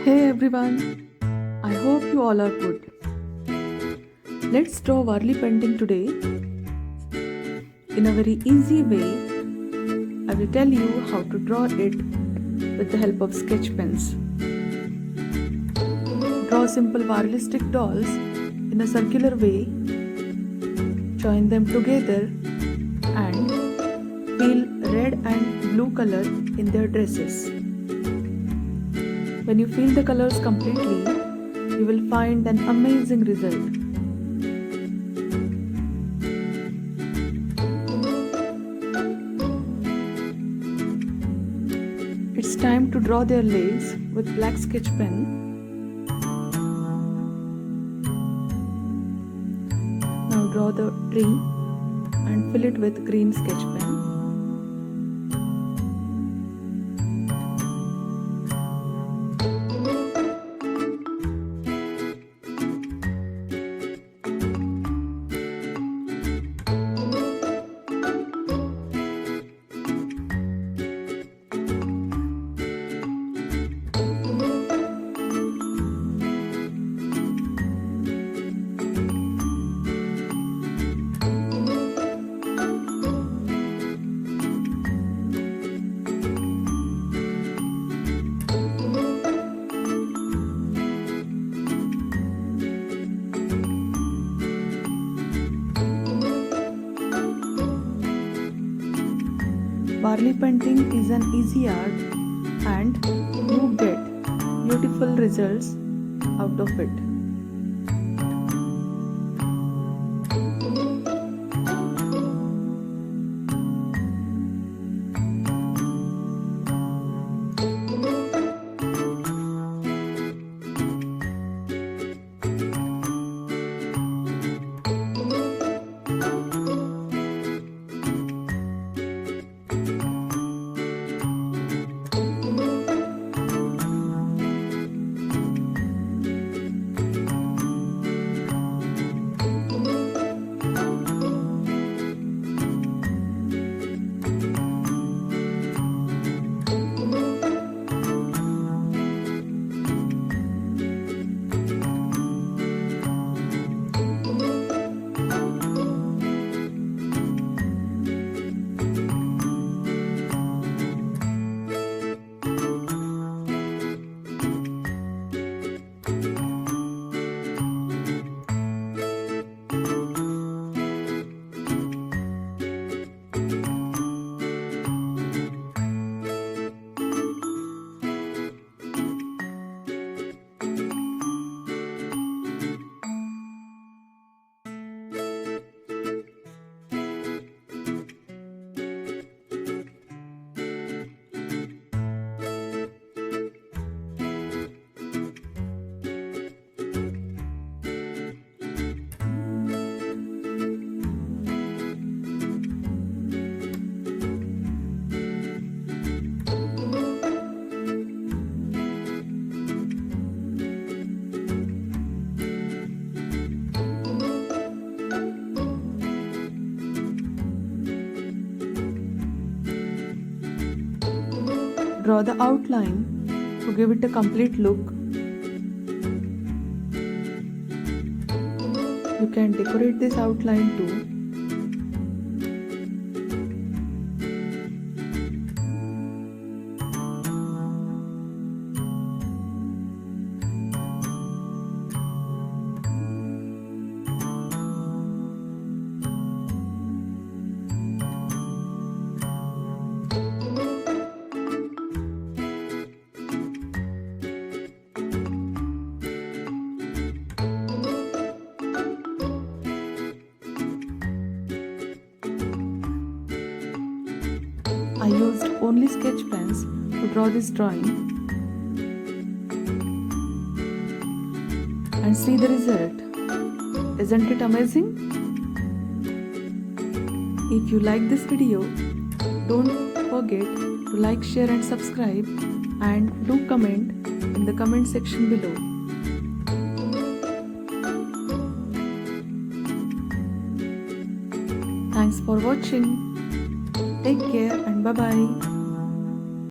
Hey everyone, I hope you all are good. Let's draw Warli painting today. In a very easy way, I will tell you how to draw it with the help of sketch pens. Draw simple Warli stick dolls in a circular way, join them together and fill red and blue color in their dresses. When you fill the colors completely, you will find an amazing result. It's time to draw their legs with black sketch pen. Now draw the tree and fill it with green sketch pen. Warli painting is an easy art and you get beautiful results out of it. Draw the outline to give it a complete look. You can decorate this outline too. I used only sketch pens to draw this drawing and see the result. Isn't it amazing? If you like this video, don't forget to like, share and subscribe and do comment in the comment section below. Thanks for watching. Take care and bye-bye.